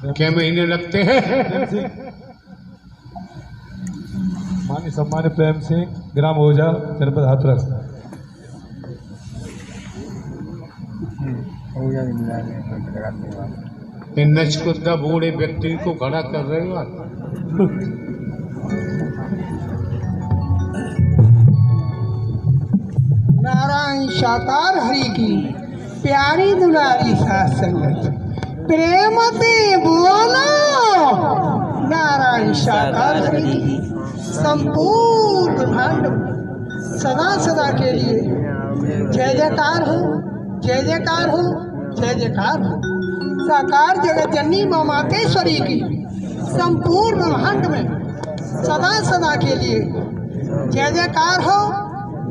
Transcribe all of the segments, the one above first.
क्या महीने लगते हैं? मान्य सम्मान्य प्रेम सिंह, ग्राम ओझा, जनपद हाथरस। इन नचकुद्दा बूढ़े व्यक्ति को खड़ा कर रहे हो आप। नारायण साकार हरि की प्यारी दुलारी साथ संगत प्रेम से बोलो। नारायण साकार हरि की संपूर्ण ब्रह्मांड सदा सदा के लिए जय जयकार हो, जय जयकार हो, जय जयकार हो। साकार जगत जननी मां मातेश्वरी की संपूर्ण ब्रह्मांड में सदा सदा के लिए जय जयकार हो,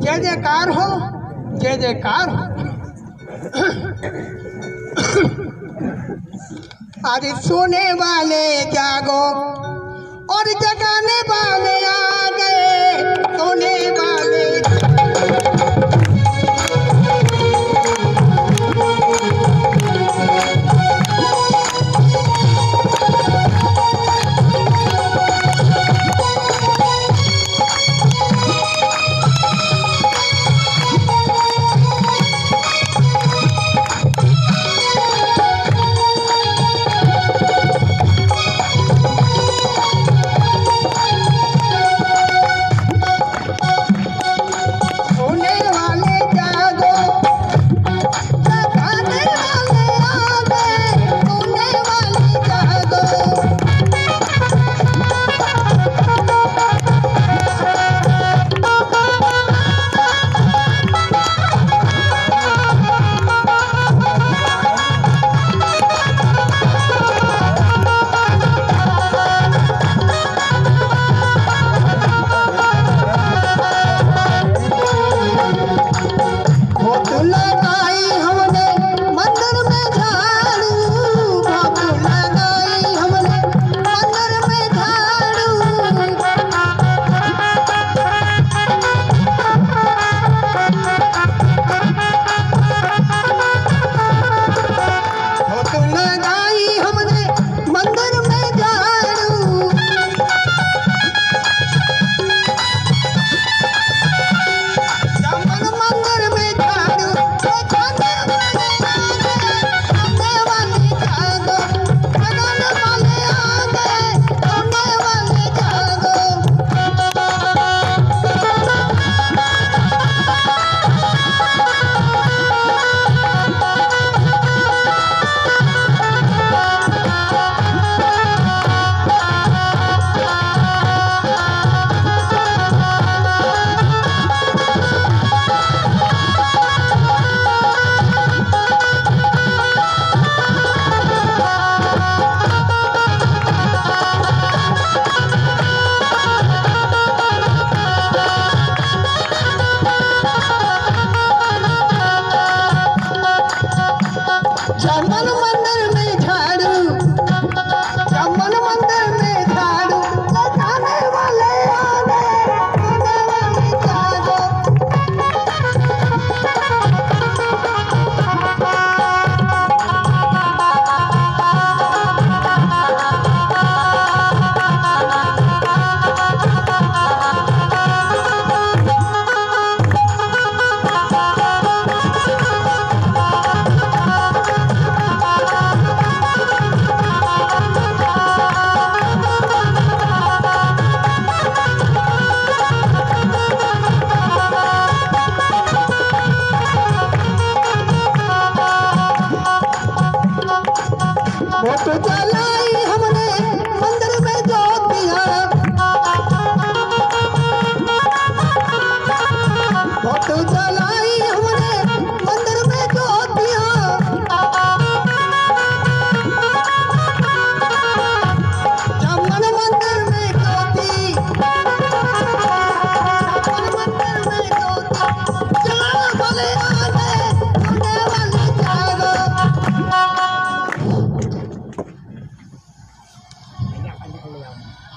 जय जयकार हो, जय जयकार हो। आज सोने वाले जागो और जगाने वाले आ गए। सोने वाले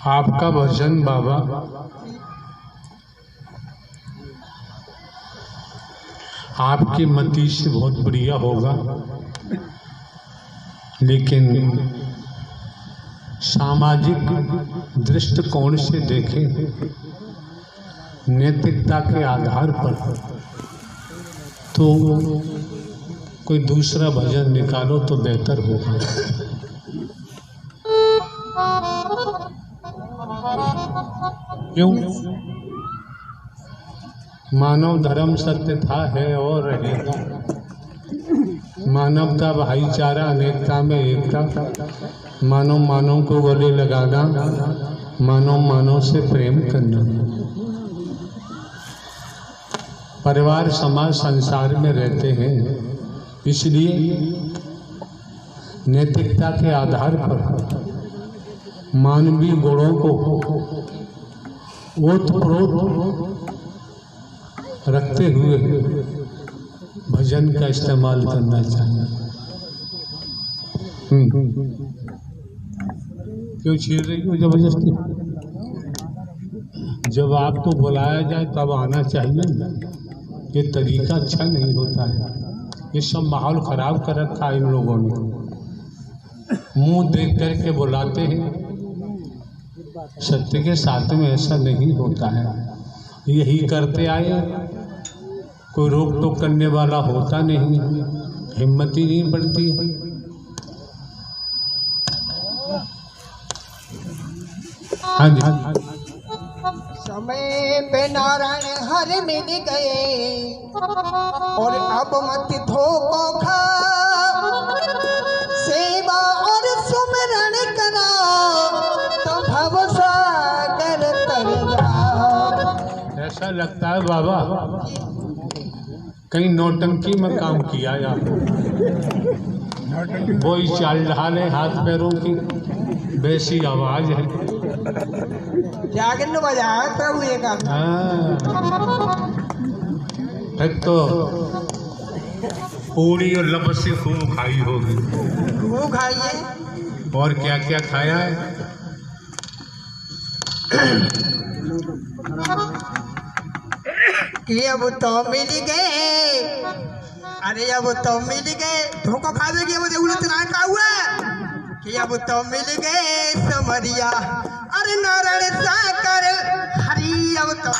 आपका भजन बाबा आपकी मति से बहुत बढ़िया होगा, लेकिन सामाजिक दृष्टिकोण से देखें, नैतिकता के आधार पर, तो कोई दूसरा भजन निकालो तो बेहतर होगा। क्यों? मानव धर्म सत्य था, है और रहेगा। मानवता, भाईचारा, अनेकता में एकता, मानव मानव को गले लगाना, मानव मानव से प्रेम करना। परिवार, समाज, संसार में रहते हैं, इसलिए नैतिकता के आधार पर मानवीय गुणों को ओतप्रोत रखते हुए भजन का इस्तेमाल करना चाहिए। क्यों छीन रही हो जबरदस्ती? जब आपको बुलाया जाए तब आना चाहिए। ये तरीका अच्छा नहीं होता है। ये सब माहौल खराब कर रखा है इन लोगों ने। मुंह देख करके बुलाते हैं, सत्य के साथ में ऐसा नहीं होता है। यही करते आए, कोई रोक टोक करने वाला होता नहीं, हिम्मत ही नहीं बढ़ती है। हाँ जी। समय पे नारायण हर मिल गए और अब मत धोखो खा, सेवा और सुमरण करा तो भव सागर तर जा। ऐसा लगता है बाबा कहीं नौटंकी में काम किया या वही चाल ढाल है, हाथ पैरों की वैसी आवाज है। जागन बजा प्रभु एक फिर तो पूरी और लपसी खूब खाई होगी। वो खाइए और क्या क्या खाया है? कि अब तो मिल गए, अरे अब तो मिल गए, धोखा खा देगी मुझे उलट ना का हुआ कि अब तो मिल गए समरिया, अरे नारायण साकर हरि अब तो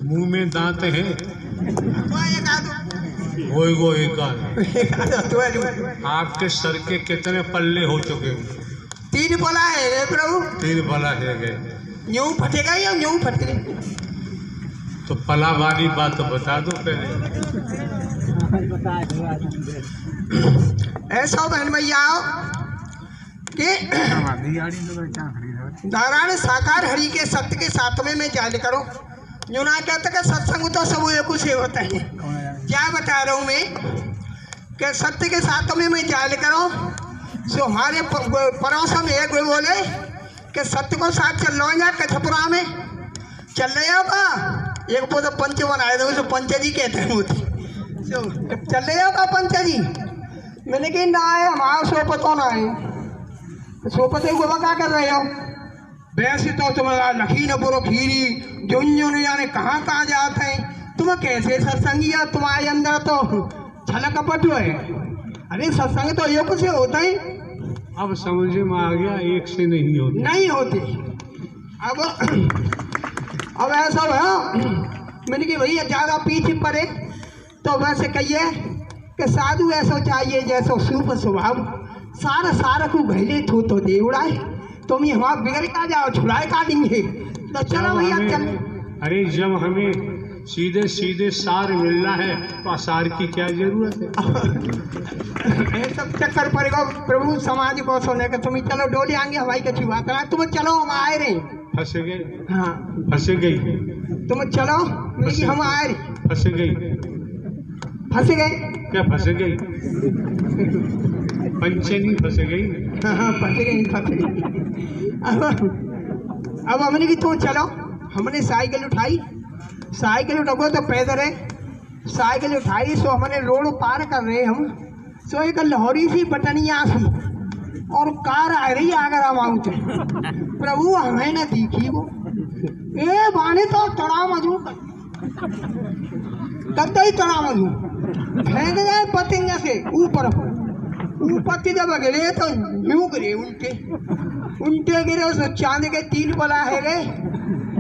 मुंह में दांत है, वो एक आपके सर के कितने पल्ले हो चुके हैं? 3 पला है प्रभु, 3 पला है गए। यूं फटेगा या यूं फटेगा? तो पला वाली बात तो बता दो पहले। ऐसा बहन भैया कि नारायण साकार हरि के सत्य के साथ में जाल करो। जो ना कहते कि सत्संग तो सब एक से होता है। क्या बता रहा हूँ मैं कि सत्य के साथ में जाल करो। सो हमारे पड़ोस में एक बोले कि सत्य को साथ चल लो या कथपुरा में चल रहे हो का, एक वो तो पंच बनाए थे, उसे पंच जी कहते हैं मुझे। सो चल रहे हो का पंच जी? मैंने कहा ना आए, हमारा सोपत हो ना आए। सोपत को क्या कर रहे हो? वैसे तो तुम्हारा लखीमपुर खीरी झुंझुन यानी कहाँ कहाँ जाते हैं, तुम कैसे सत्संगिया? तुम्हारे अंदर तो छल कपट है। अरे सत्संग तो ये कुछ होता है। अब समझ में आ गया, एक से नहीं होती, नहीं होती। अब ऐसा है, मैंने कि भैया ज़्यादा पीछे पड़े तो वैसे कहिए कि साधु ऐसा चाहिए जैसा सूप स्वभाव, सारा सारा को घैले थो तो दे उड़ाए, तुम हमारा बिगड़ का जाओ, छुड़ाए का देंगे तो चलो भैया चल। अरे जब हमें सीधे सीधे सार मिलना है तो आसार की क्या जरूरत है? ये सब चक्कर पड़ेगा प्रभु समाज को सोने के। तुम चलो डोली आएंगे हवाई के छिपा करा, तुम चलो हम आए रहे। फंस गए? हाँ फंस गई? तुम चलो लेकिन हम आए रहे। फंस गई? फंस गए? क्या फंस गई? पंचनी फंस गई? हाँ फंस गई, फंस गई। अब हमने की तुम चलो, हमने साइकिल उठाई, साइकिल उठाओ तो पैदल है, साइकिल उठाई सो हमने रोड पार कर रहे हम, सो एक लाहौरी सी बटनिया सी और कार आ रही आगरा माउंट। प्रभु हमें न दिखी वो, ए बाने तो तड़ा मजू करता ही तड़ा मजू फेंक गए पतंगे से ऊपर। ऊपर से जब गिरे तो यूं गिरे उल्टे गिरे, उस चांद के 3 बला है गए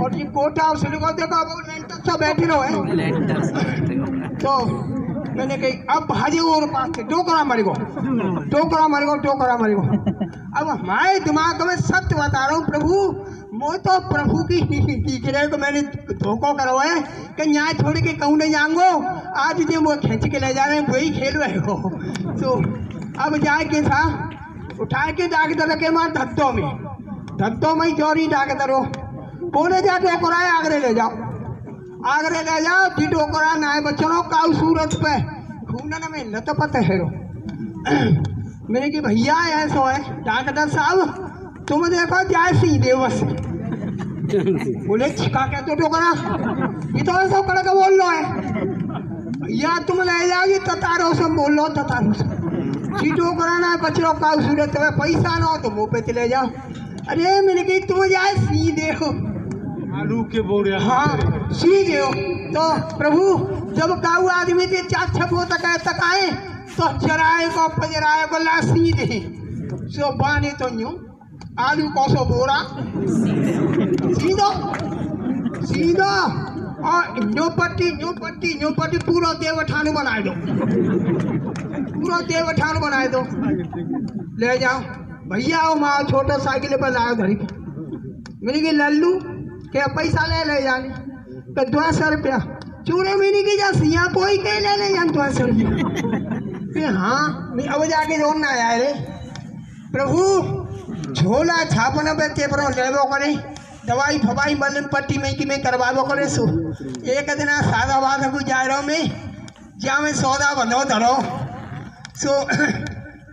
और ये कोटा उसने को देखा वो लेंटर सब बैठे रहो। तो मैंने कही अब भाजे और पास से टोकरा मरेगो, टोकरा मरेगो, टोकरा मरेगो। अब हमारे दिमाग में सत्य बता रहा हूँ प्रभु, वो तो प्रभु की दिख रहे को मैंने धोखो करो है कि न्याय थोड़ी के कहूँ नहीं जाऊंगो, आज जो वो खींच के ले जा रहे हैं वही खेल रहे हो। तो अब जाए के था उठा के डाकदर के मार धत्तों में चोरी डाकदर हो बोले जा टोकरा है आगरे ले जाओ, आगरे ले जाओ जी टोकरा ना है बच्चों का सूरत पे खूनन में लतपत है। मैंने कि भैया ऐसा है डाकदर साहब तुम देखो जाए सीधे बस। बोले छिका क्या तो टोकरा ये तो ऐसा कड़क बोल लो है भैया, तुम ले जाओ जी ततारो से बोल लो, ततारो से चीटो कराना है बच्चों का सूरत में पैसा ना हो तो मुँह पे चले जाओ। अरे मैंने कही तुम जाए सीधे हो, आलू के बोरे हाँ सीधे हो। तो प्रभु जब काऊ आदमी के 4 छपो तक आए तो चराए को पजराए को ला सीधे सो बाने तो यूं आलू को सो बोरा सीधो सीधो और न्यू पट्टी पूरा देवठान बनाए दो, पूरा देवठान बनाए दो। ले जाओ भैया आओ माँ छोटा साइकिल पर लाओ घर की। मैंने की लल्लू क्या पैसा ले जाने तो 200 रुपया चूरे महीने की जा सिया कोई के ले जान 200 रुपया। हाँ अब जाके जोड़ना आया रे प्रभु झोला छापन पे चेपरों लेवो करे दवाई फवाई मलम पट्टी में कि मैं करवाबो करे सो एक दिन सादा बात गुजारो में जहाँ में सौदा बनो धरो सो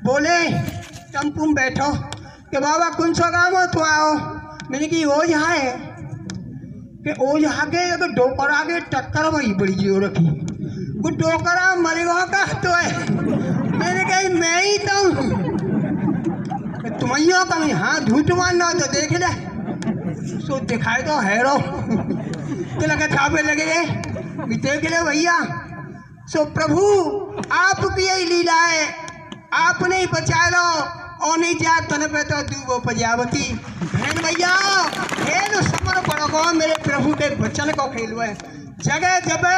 बोले तुम तुम बैठो कि बाबा कौन सा गाँव हो तो आओ। मैंने कि वो यहाँ है कि वो यहाँ के तो डोकरा के टक्कर वही बड़ी जो रखी वो डोकरा मरेगा का तो है। मैंने कही मैं ही तो तुम्हें कमी हाँ झूठ मानना तो देख ले सो दिखाए तो है रो तो लगा छापे लगे गए देख ले भैया। सो प्रभु आपकी यही लीला है, आपने ही बचा लो और नहीं जा तन पे तो दूबो प्रजावती बहन भैया खेल समर पड़ोगो मेरे प्रभु के वचन को खेलो है जगह जगह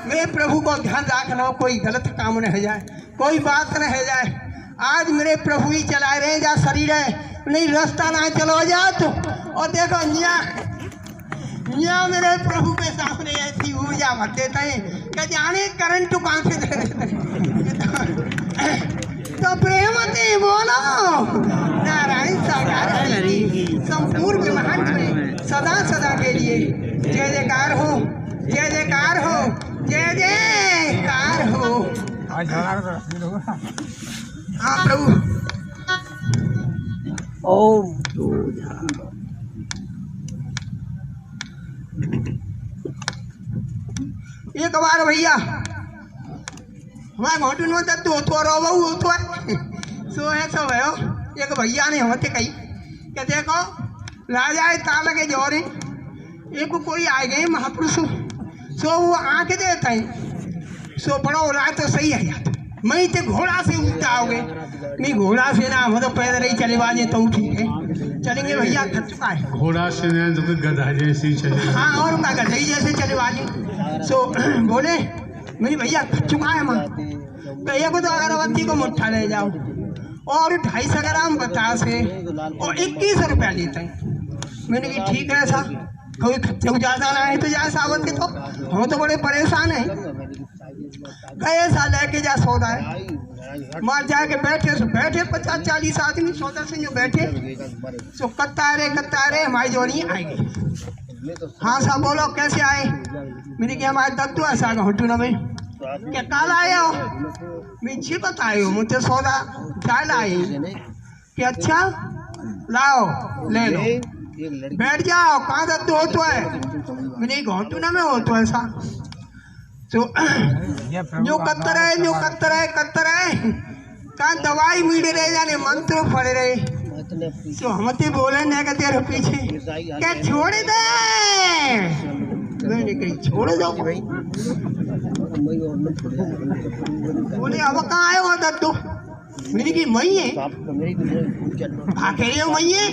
मेरे प्रभु को ध्यान रखना, कोई गलत काम न हो जाए, कोई बात न हो जाए। आज मेरे प्रभु ही चला रहे जा शरीर है नहीं रास्ता ना चलो जा तो और देखो यहाँ मेरे प्रभु के सामने ऐसी ऊर्जा भर देते हैं कि जाने करंट कहाँ से दे देते तो प्रेमती बोलो नारायण साकार संपूर्ण ब्रह्मांड में सदा सदा के लिए जय जयकार हो, जय जयकार हो, जय जयकार हो। हाँ प्रभु ओम एक बार भैया हमारे घोटू में तो रो सो है सो है एक भैया ने होते कही क्या देखो राजा ताल के जोरे एक कोई आ गए महापुरुष सो वो आके देते हैं सो बड़ो राय तो सही है यार मैं तो घोड़ा से उठता आओगे नहीं घोड़ा से ना हम तो पैदल ही चले बाजे तो ठीक है चलेंगे भैया थक चुका है घोड़ा से नहीं तो गधा जैसे चले हाँ और उनका गधई जैसे चले बाजे सो बोले मेरी भैया थक चुका है माँ तो एक तो अगरबत्ती को मुट्ठा ले जाओ और 250 ग्राम बतास है और 21 रुपया लेते हैं। मैंने कहा ठीक है ऐसा कोई खच्चे ज्यादा ना है तो जा सावन के, तो हम तो बड़े परेशान हैं। गए सा लेके जा सौदा है, मार जाके बैठे 50-40 आदमी सौदा से जो बैठे तो कत्तारे हमारी जोड़ी आएंगे। हाँ साहब बोलो कैसे आए? मैंने कहा हमारे दत्तू ऐसा होटू ना में क्या काल आए हो? मुझे बताए हो मुझे सौदा क्या लाए कि अच्छा लाओ ले लो बैठ जाओ। कहाँ दत्तू हो तो है? मैंने घोटू ना में हो तो ऐसा तो जो कत्तर है कहाँ दवाई मीड़े रहे जाने मंत्र पड़े रहे तो हम तो बोले न कि तेरे पीछे क्या छोड़ दे। मैंने कही छोड़ दो। बोले अब कहाँ आए हो दत्तू? मेरी की मई है भागे रहे हो मई है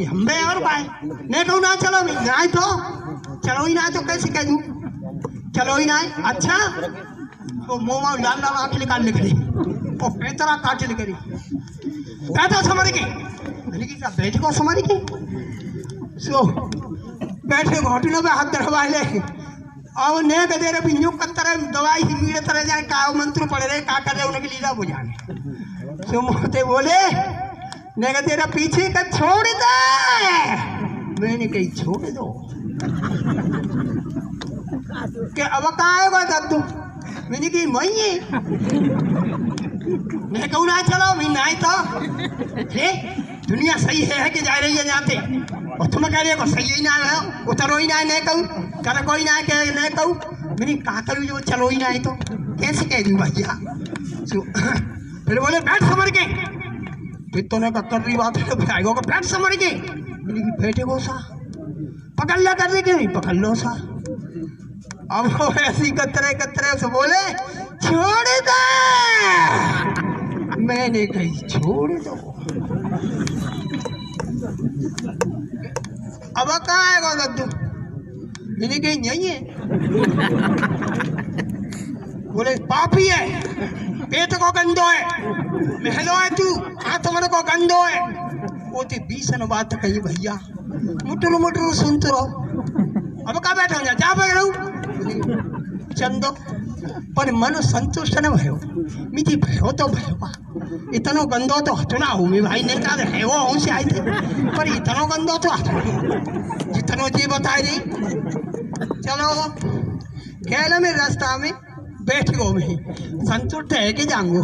हम बे और पाए नहीं कहूँ ना चलो ना तो चलो ही ना तो कैसे कह दूँ चलो ही ना। अच्छा तो मुँह लाल आँख निकाल निकली और पैतरा काट निकली पैदा समझ के बैठे को समझ के सो बैठे घोटने पे हाथ दरवा ले और ने कदे रे बिन्यू कत्तर दवाई ही मीड़े तरह जाए का मंत्र पड़ रहे का कर रहे उनके लीला बुझाने सो मोते बोले ने कदे रे पीछे का छोड़ दे। मैंने कही छोड़ दो के अब कहाँ आएगा दत्तू? मैंने कही मई है मैं कहूँ ना चलो मैं ना तो हे दुनिया सही है कि जा रही है जाते और तुम कह रहे हो सही ही ना है उतरो ही ना नहीं कहूँ कर कोई ना कह नहीं कहूँ मैंने कहा करूँ जो चलो ही ना तो कैसे कह दूँ भैया। फिर बोले बैठ समझ के फिर तो ने कर रही बात है भाईगो को बैठ समझ के मैंने बैठे को सा पकड़ लिया करने के नहीं पकड़ लो सा। अब वो ऐसी कतरे से बोले छोड़ दे। मैंने कही छोड़ दो। अब कहाँ आएगा दत्तू? मैंने कही नहीं है। बोले पापी है पेट को गंदो है महलो है तू आत्मा को गंदो है वो तो 20 बात कही भैया मुटुर सुनते रहो। अब कहाँ बैठा जा जा बैठ रहूँ चंदो पर मन संतुष्ट न भयो मिठी भयो तो भयो इतनो गंदो तो हटना हूँ मैं भाई नहीं कहा है वो हूँ से आई थे पर इतनो गंदो तो हटना जितनो जी बताए रही। चलो खेल में रास्ता में बैठ गो मैं संतुष्ट है कि जाऊंगो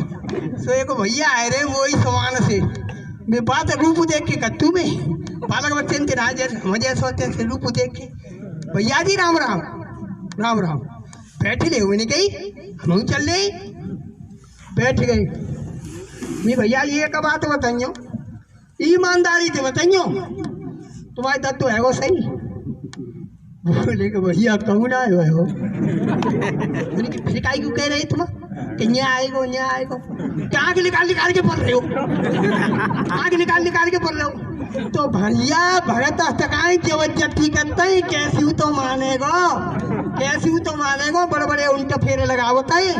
तो एक भैया आए रे वो ही समान से मैं बात रूप देख के कत्तू में बालक बच्चे राजर मजे सोते थे रूप देख के भैया जी राम राम राम राम बैठ ले मैंने कही हम चल रहे बैठ गए। मैं भैया ये एक बात बताइयो ईमानदारी से बताइयो तुम्हारे दत्तू है वो सही? बोले कि भैया कहूँ ना आयो है वो फिर काई क्यों कह रहे तुम कि यहाँ आएगो क्या आगे निकाल के पढ़ रहे हो आगे निकाल के पढ़ रहे हो तो भैया भगत हस्तकाई जबरदस्ती करते ही कैसी तो मानेगो बड़े बड़े उल्टे फेरे लगावता है।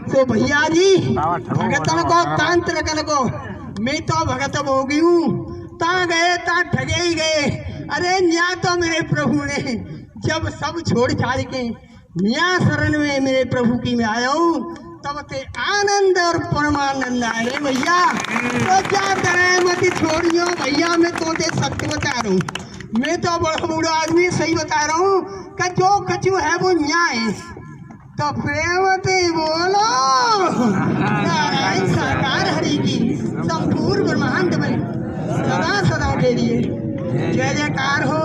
तो भैया जी भगतन को तांत्र कन को मैं तो भगत हो गई हूँ ता गए ता ठगे ही गए। अरे न्या तो मेरे प्रभु ने जब सब छोड़ छाड़ के न्या शरण में मेरे प्रभु की मैं आया हूँ तब ते आनंद और परमानंद आए रे भैया। तो क्या करे मत छोड़ियो भैया मैं तो ते सत्य बता रहा हूँ मैं तो बड़ा बूढ़ा आदमी सही बता रहा हूँ कि जो कछु है वो न्याय तो प्रेम से बोलो नारायण साकार हरि की संपूर्ण ब्रह्मांड में सदा के लिए जय जयकार हो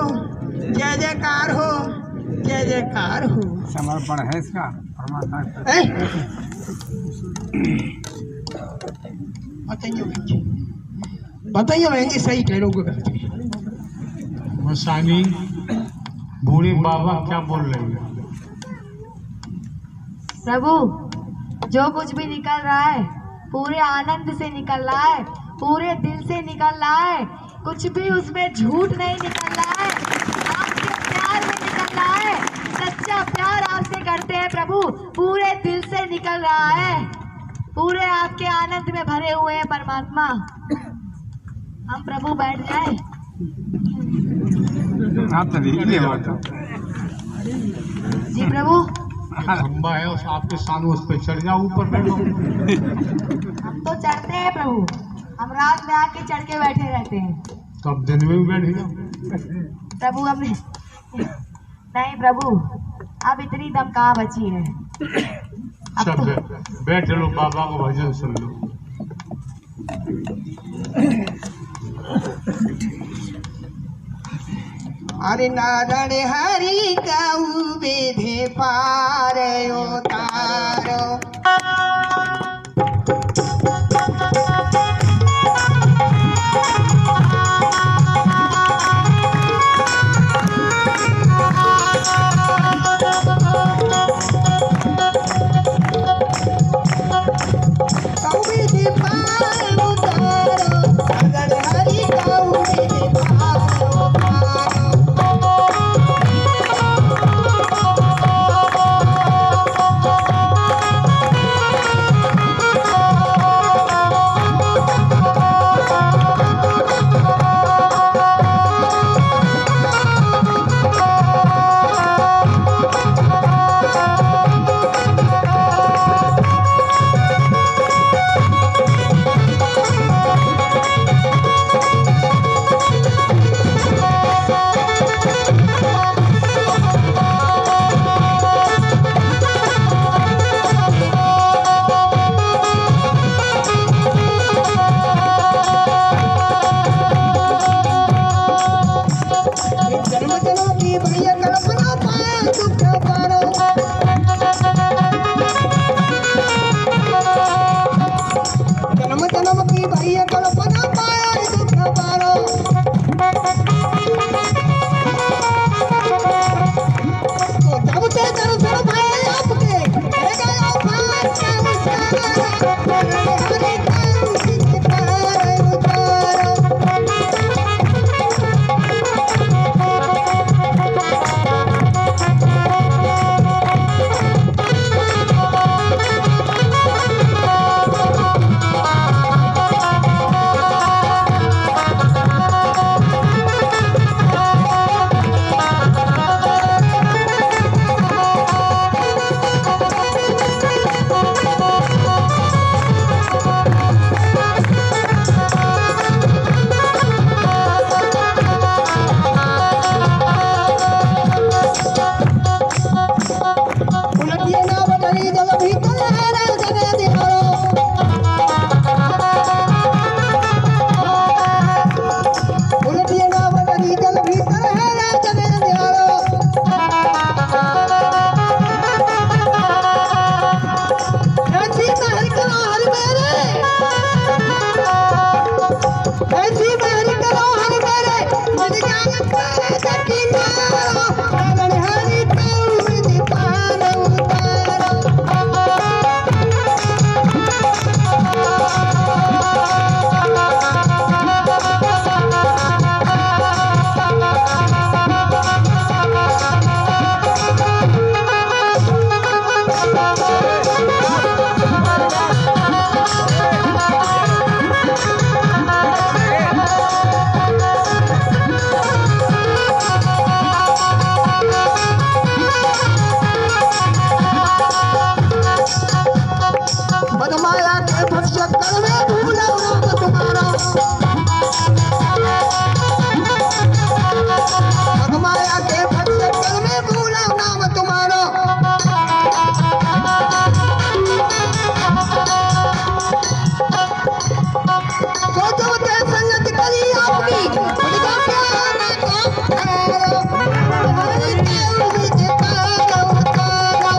जय जयकार हो जय जयकार हो। समर्पण है इसका बताइए बहन जी सही कह रहे गोसानी बूढ़े बाबा क्या बोल रहे हैं? प्रभु जो कुछ भी निकल रहा है पूरे आनंद से निकल रहा है पूरे दिल से निकल रहा है कुछ भी उसमें झूठ नहीं निकल रहा है आपके प्यार में निकल रहा है सच्चा प्यार आपसे करते हैं प्रभु पूरे दिल से निकल रहा है पूरे आपके आनंद में भरे हुए हैं परमात्मा। हम प्रभु बैठ जाए आप तो देख लिए बात। जी प्रभु, खंबा है उस आपके सामने, उस पर चढ़ जाओ, ऊपर बैठो। हम तो चढ़ते हैं प्रभु, हम रात में आके चढ़ के बैठे रहते हैं। तो अब दिन में भी बैठ जाओ। प्रभु हमने नहीं प्रभु, अब इतनी दम कहाँ बची है। अब सब तो बैठ लो, बाबा का भजन सुन लो। अरे नारायण हरि गऊ बेधे पार उतारो। गऊ बेधे पार उतारो, नारायण हरि गऊ बेधे पार उतारो। जन्म जन्म की भैया कल्पना पाए दुख पारो। जन्म जन्म की भैया कल्पना पाए दुख पारो। तो तब से दर्शन भाई आपके रह गया पार का उतारो। हरि का उतारो उतारो। उलटिए ना बदली जल भीतर है रे जगह दिहारो। उलटिए ना बदली जल भीतर है रे जगह दिहारो। ऐसी महर करो हर मेरे, ऐसी महर करो हर मेरे, मन जान पाए सकी मारो। नारायण हरि गऊ बेधे पार उतारो। बदमाया के भक्षक में भूला नाम तुम्हारा। बदमाया के भक्षक में भूला नाम तुम्हारा। तो जब ते संगत करी आपकी उनका प्यार को हारो। हरि गऊ बेधे पार उतारो।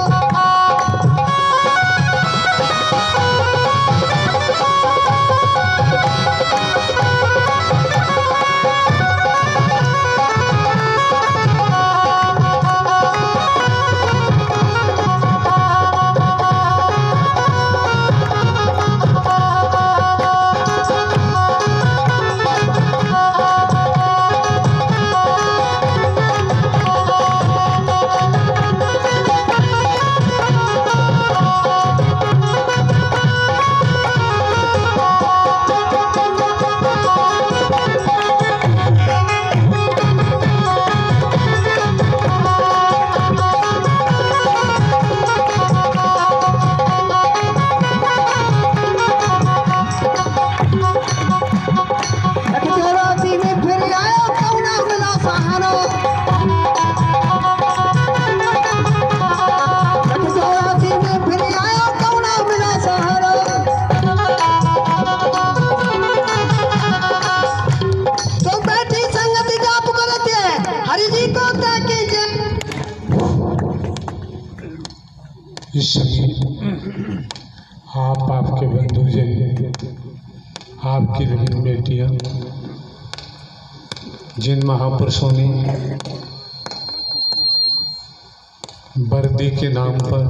आप, आपके बंधुजन, आपकी बहन बेटियां, जिन महापुरुषों ने वर्दी के नाम पर,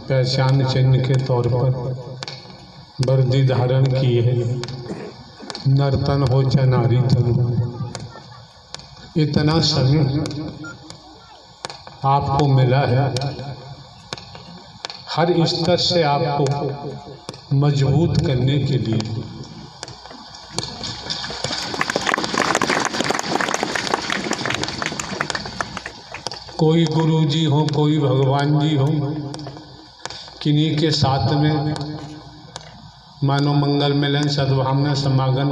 पहचान चिन्ह के तौर पर वर्दी धारण की है, नर्तन हो चाहे नारी तन हो, इतना समय आपको मिला है, हर स्तर से आपको मजबूत करने के लिए। कोई गुरु जी हो, कोई भगवान जी हो, किन्हीं के साथ में मानो मंगल मिलन सद्भावना समागम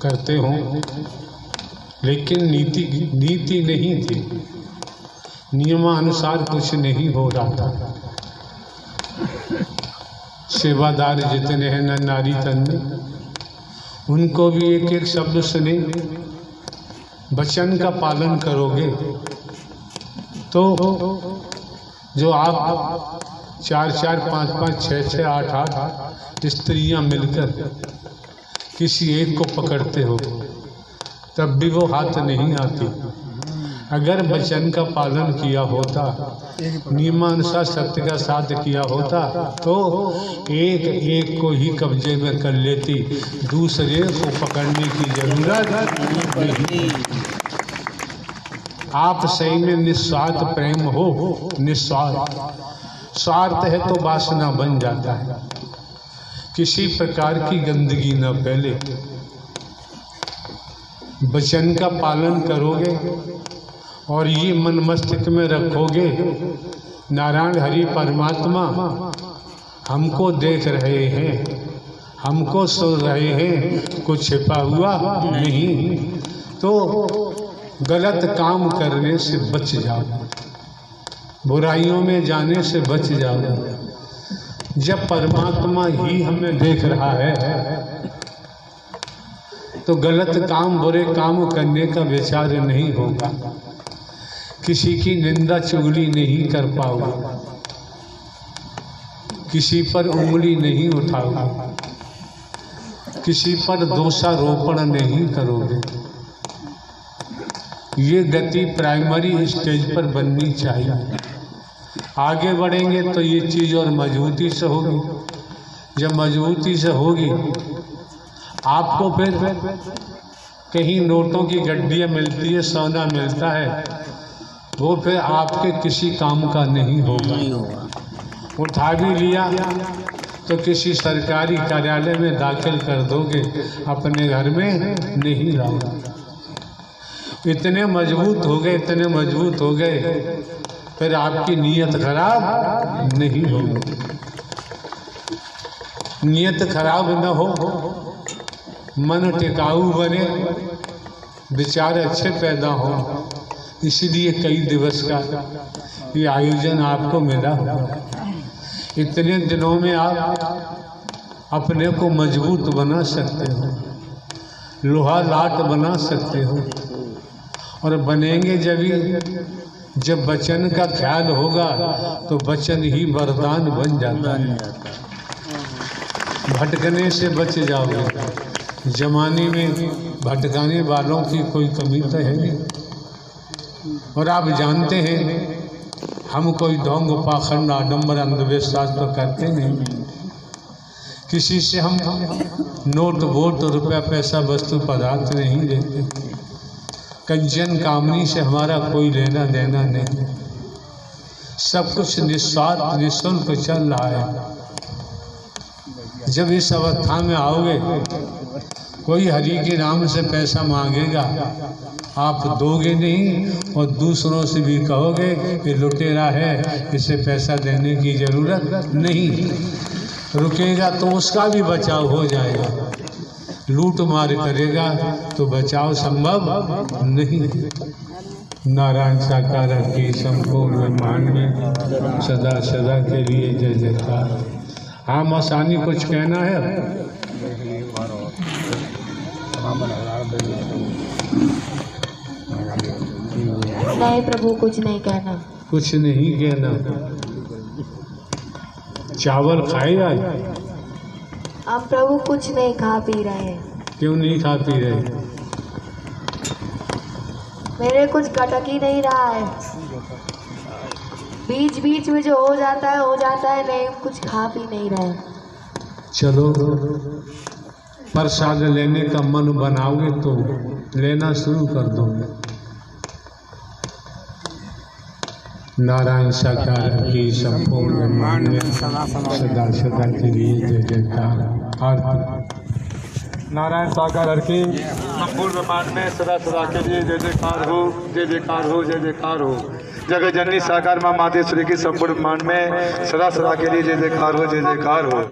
करते हों, लेकिन नीति नहीं थी, नियमानुसार कुछ नहीं हो रहा था। सेवादार जितने हैं नर नारी तन में, उनको भी एक एक शब्द सुने, वचन का पालन करोगे तो जो आप 4-4, 5-5, 6-6, 8-8 स्त्रियां मिलकर किसी एक को पकड़ते हो, तब भी वो हाथ नहीं आती। अगर वचन का पालन किया होता, नियमानुसार सत्य का साथ किया होता, तो एक एक को ही कब्जे में कर लेती, दूसरे को पकड़ने की जरूरत नहीं। आप सही में निस्वार्थ प्रेम हो, निस्वार्थ। स्वार्थ है तो वासना बन जाता है, किसी प्रकार की गंदगी न फैले। वचन का पालन करोगे और ये मन मस्तिष्क में रखोगे, नारायण हरि परमात्मा हमको देख रहे हैं, हमको सुन रहे हैं, कुछ छिपा हुआ नहीं, तो गलत काम करने से बच जाओ, बुराइयों में जाने से बच जाओ। जब परमात्मा ही हमें देख रहा है तो गलत काम, बुरे काम करने का विचार नहीं होगा, किसी की निंदा चुगली नहीं कर पाओगे, किसी पर उंगली नहीं उठाओगे, किसी पर दोषारोपण नहीं करोगे। ये गति प्राइमरी स्टेज पर बननी चाहिए। आगे बढ़ेंगे तो ये चीज़ और मजबूती से होगी। जब मजबूती से होगी, आपको फिर कहीं नोटों की गड्डियाँ मिलती है, सोना मिलता है, वो फिर आपके किसी काम का नहीं होगा। उठा भी लिया तो किसी सरकारी कार्यालय में दाखिल कर दोगे, अपने घर में नहीं लाओगे। इतने मजबूत हो गए, इतने मजबूत हो गए, फिर आपकी नीयत खराब नहीं होगी। नीयत खराब न हो, मन टिकाऊ बने, विचार अच्छे पैदा हो, इसलिए कई दिवस का ये आयोजन आपको मिला होगा। इतने दिनों में आप अपने को मजबूत बना सकते हो, लोहा लाट बना सकते हो, और बनेंगे जब वचन का ख्याल होगा तो वचन ही वरदान बन जाता है। भटकने से बच जाओगे। जमाने में भटकाने वालों की कोई कमी तो है नहीं, और आप जानते हैं हम कोई ढोंग पाखंड आडम्बर अंधविश्वास तो करते नहीं। किसी से हम नोट वोट रुपया पैसा वस्तु पदार्थ नहीं लेते। कंचन कामनी से हमारा कोई लेना देना नहीं, सब कुछ निस्वार्थ निःशुल्क चल रहा है। जब इस अवस्था में आओगे, कोई हरि के नाम से पैसा मांगेगा, आप दोगे नहीं और दूसरों से भी कहोगे कि लुटेरा है, इसे पैसा देने की जरूरत नहीं। रुकेगा तो उसका भी बचाव हो जाएगा, लूट मार करेगा तो बचाव संभव नहीं। नारायण साकार की संपूर्ण ब्रह्मांड में सदा सदा के लिए जय जयकार। हाँ, मसानी कुछ कहना है? नहीं प्रभु, कुछ नहीं कहना। कुछ नहीं कहना। चावल खाए आज? अब प्रभु कुछ नहीं खा पी रहे हैं। क्यों नहीं खा पी रहे? मेरे कुछ कटक ही नहीं रहा है। बीच बीच में जो हो जाता है, नहीं कुछ खा पी नहीं रहे। चलो प्रसाद लेने का मन बनाओगे तो लेना शुरू कर दोगे। नारायण साकार की संपूर्ण ब्रह्मांड में सदा सदा के लिए जय जयकार। आरती। नारायण साकार हर की संपूर्ण ब्रह्मांड में सदा सदा के लिए जय जयकार हो, जय जयकार हो, जय जयकार हो। जगत जननी साकार माँ मातेश्वरी की संपूर्ण ब्रह्मांड में सदा सदा के लिए जय जयकार हो, जय जयकार हो।